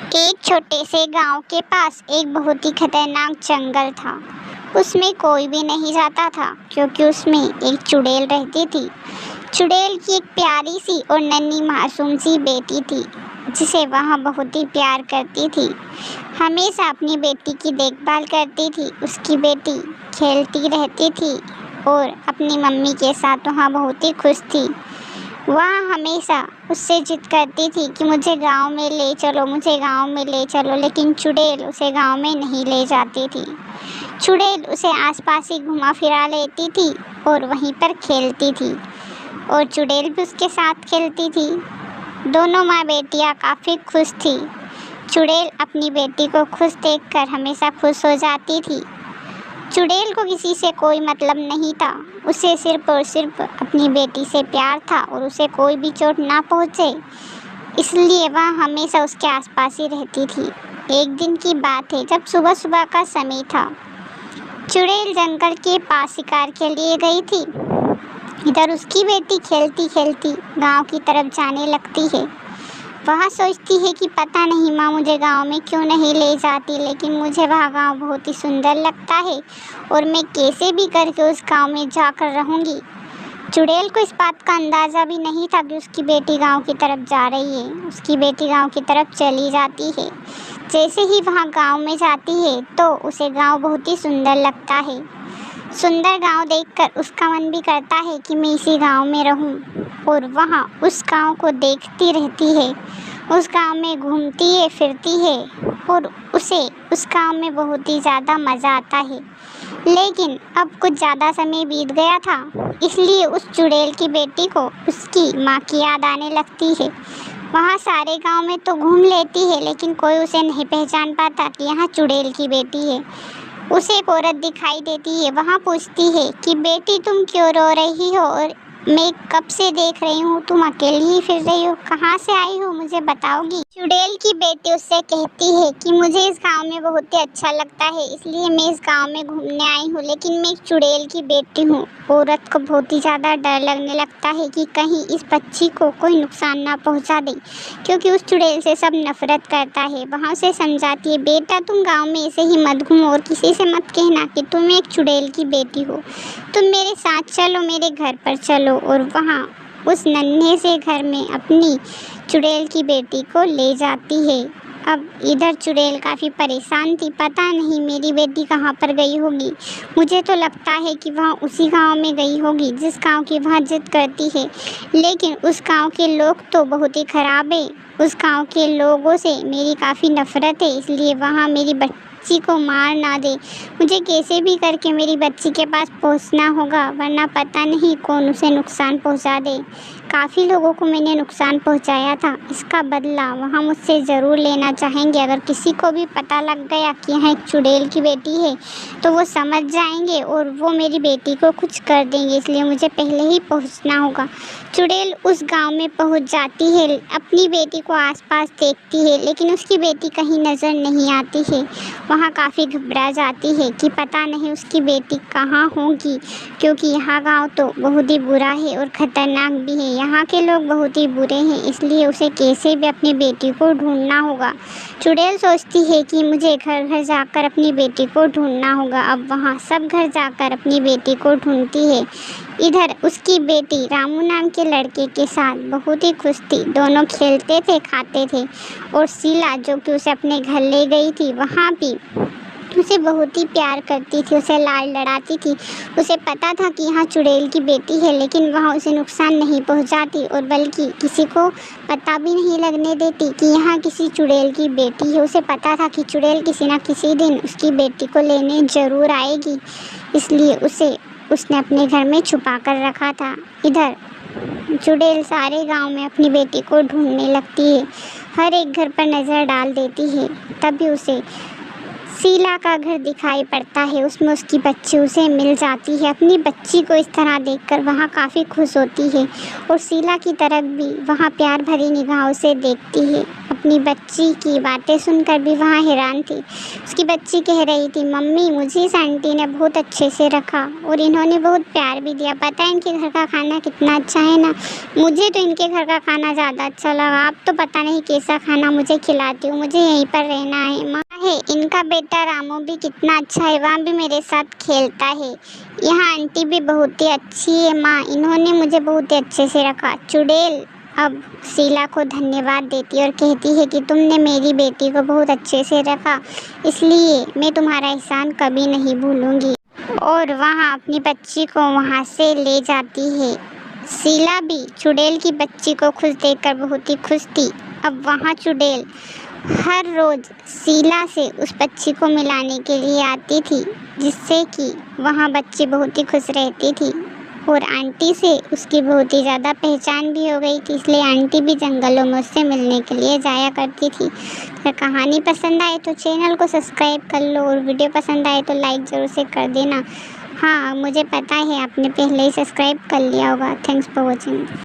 एक छोटे से गांव के पास एक बहुत ही खतरनाक जंगल था। उसमें कोई भी नहीं जाता था क्योंकि उसमें एक चुड़ैल रहती थी। चुड़ैल की एक प्यारी सी और नन्ही मासूम सी बेटी थी जिसे वह बहुत ही प्यार करती थी। हमेशा अपनी बेटी की देखभाल करती थी। उसकी बेटी खेलती रहती थी और अपनी मम्मी के साथ वहाँ बहुत ही खुश थी। वह हमेशा उससे जिद करती थी कि मुझे गांव में ले चलो, मुझे गांव में ले चलो, लेकिन चुड़ैल उसे गांव में नहीं ले जाती थी। चुड़ैल उसे आसपास ही घुमा फिरा लेती थी और वहीं पर खेलती थी और चुड़ैल भी उसके साथ खेलती थी। दोनों माँ बेटियाँ काफ़ी खुश थी। चुड़ैल अपनी बेटी को खुश देखकर हमेशा खुश हो जाती थी। चुड़ैल को किसी से कोई मतलब नहीं था। उसे सिर्फ और सिर्फ अपनी बेटी से प्यार था और उसे कोई भी चोट ना पहुँचे, इसलिए वह हमेशा उसके आसपास ही रहती थी। एक दिन की बात है जब सुबह सुबह का समय था। चुड़ैल जंगल के पास शिकार के लिए गई थी। इधर उसकी बेटी खेलती खेलती गांव की तरफ जाने लगती है। वह सोचती है कि पता नहीं माँ मुझे गांव में क्यों नहीं ले जाती, लेकिन मुझे वह गांव बहुत ही सुंदर लगता है और मैं कैसे भी करके उस गांव में जाकर रहूँगी। चुड़ैल को इस बात का अंदाज़ा भी नहीं था कि उसकी बेटी गांव की तरफ जा रही है। उसकी बेटी गांव की तरफ चली जाती है। जैसे ही वह गांव में जाती है तो उसे गांव बहुत ही सुंदर लगता है। सुंदर गांव देखकर उसका मन भी करता है कि मैं इसी गांव में रहूं और वहां उस गांव को देखती रहती है। उस गांव में घूमती है, फिरती है और उसे उस गांव में बहुत ही ज़्यादा मज़ा आता है। लेकिन अब कुछ ज़्यादा समय बीत गया था, इसलिए उस चुड़ैल की बेटी को उसकी माँ की याद आने लगती है। वहाँ सारे गांव में तो घूम लेती है लेकिन कोई उसे नहीं पहचान पाता कि यहाँ चुड़ैल की बेटी है। उसे एक औरत दिखाई देती है। वहाँ पूछती है कि बेटी तुम क्यों रो रही हो और मैं कब से देख रही हूँ तुम अकेली ही फिर रही हो, कहाँ से आई हो, मुझे बताओगी? चुड़ैल की बेटी उससे कहती है कि मुझे इस गांव में बहुत ही अच्छा लगता है, इसलिए मैं इस गांव में घूमने आई हूँ, लेकिन मैं एक चुड़ैल की बेटी हूँ। औरत को बहुत ही ज़्यादा डर लगने लगता है कि कहीं इस बच्ची को कोई नुकसान ना पहुँचा दे, क्योंकि उस चुड़ैल से सब नफरत करता है। वहाँ उसे समझाती है, बेटा तुम गाँव में ऐसे ही मत घूमो और किसी से मत कहना कि तुम एक चुड़ैल की बेटी हो। तुम मेरे साथ चलो, मेरे घर पर चलो। और वहाँ उस नन्हे से घर में अपनी चुड़ैल की बेटी को ले जाती है। अब इधर चुड़ैल काफ़ी परेशान थी। पता नहीं मेरी बेटी कहाँ पर गई होगी। मुझे तो लगता है कि वह उसी गांव में गई होगी जिस गांव की वह जिद करती है, लेकिन उस गांव के लोग तो बहुत ही ख़राब है। उस गांव के लोगों से मेरी काफ़ी नफ़रत है, इसलिए वहाँ मेरी बच्ची को मार ना दे। मुझे कैसे भी करके मेरी बच्ची के पास पहुंचना होगा, वरना पता नहीं कौन उसे नुकसान पहुंचा दे। काफ़ी लोगों को मैंने नुकसान पहुंचाया था, इसका बदला वहाँ मुझसे ज़रूर लेना चाहेंगे। अगर किसी को भी पता लग गया कि यहाँ एक चुड़ैल की बेटी है तो वो समझ जाएंगे और वो मेरी बेटी को कुछ कर देंगे, इसलिए मुझे पहले ही पहुँचना होगा। चुड़ैल उस गांव में पहुंच जाती है। अपनी बेटी को आसपास देखती है लेकिन उसकी बेटी कहीं नज़र नहीं आती है। वहाँ काफ़ी घबरा जाती है कि पता नहीं उसकी बेटी कहाँ होगी, क्योंकि यहाँ गांव तो बहुत ही बुरा है और ख़तरनाक भी है। यहाँ के लोग बहुत ही बुरे हैं, इसलिए उसे कैसे भी अपनी बेटी को ढूंढना होगा। चुड़ैल सोचती है कि मुझे घर घर जाकर अपनी बेटी को ढूंढना होगा। अब वहाँ सब घर जाकर अपनी बेटी को ढूंढती है। इधर उसकी बेटी रामू नाम के लड़के के साथ बहुत ही खुश थी। दोनों खेलते थे, खाते थे और शीला जो कि उसे अपने घर ले गई थी वहाँ भी उसे बहुत ही प्यार करती थी, उसे लाड लड़ाती थी। उसे पता था कि यहाँ चुड़ैल की बेटी है, लेकिन वहाँ उसे नुकसान नहीं पहुँचाती और बल्कि किसी को पता भी नहीं लगने देती कि यहाँ किसी चुड़ैल की बेटी है। उसे पता था कि चुड़ैल किसी न किसी दिन उसकी बेटी को लेने ज़रूर आएगी, इसलिए उसने अपने घर में छुपा कर रखा था। इधर चुड़ैल सारे गांव में अपनी बेटी को ढूंढने लगती है, हर एक घर पर नज़र डाल देती है। तभी उसे शीला का घर दिखाई पड़ता है, उसमें उसकी बच्ची उसे मिल जाती है। अपनी बच्ची को इस तरह देखकर वहाँ काफ़ी खुश होती है और शीला की तरफ भी वहाँ प्यार भरी निगाहों से देखती है। अब अपनी बच्ची की बातें सुनकर भी वहाँ हैरान थी। उसकी बच्ची कह रही थी, मम्मी मुझे इस आंटी ने बहुत अच्छे से रखा और इन्होंने बहुत प्यार भी दिया। पता है इनके घर का खाना कितना अच्छा है ना। मुझे तो इनके घर का खाना ज़्यादा अच्छा लगा। आप तो पता नहीं कैसा खाना मुझे खिलाती हो। मुझे यहीं पर रहना है। माँ है इनका बेटा रामू भी कितना अच्छा है, वहाँ भी मेरे साथ खेलता है। यहाँ आंटी भी बहुत ही अच्छी है माँ, इन्होंने मुझे बहुत ही अच्छे से रखा। चुड़ैल अब शीला को धन्यवाद देती और कहती है कि तुमने मेरी बेटी को बहुत अच्छे से रखा, इसलिए मैं तुम्हारा एहसान कभी नहीं भूलूंगी। और वहाँ अपनी बच्ची को वहाँ से ले जाती है। शीला भी चुड़ैल की बच्ची को खुश देखकर बहुत ही खुश थी। अब वहाँ चुड़ैल हर रोज़ शीला से उस बच्ची को मिलाने के लिए आती थी, जिससे कि वहाँ बच्ची बहुत ही खुश रहती थी और आंटी से उसकी बहुत ही ज़्यादा पहचान भी हो गई थी, इसलिए आंटी भी जंगलों में उससे मिलने के लिए जाया करती थी। अगर कहानी पसंद आए तो चैनल को सब्सक्राइब कर लो और वीडियो पसंद आए तो लाइक ज़रूर से कर देना। हाँ, मुझे पता है आपने पहले ही सब्सक्राइब कर लिया होगा। Thanks for watching.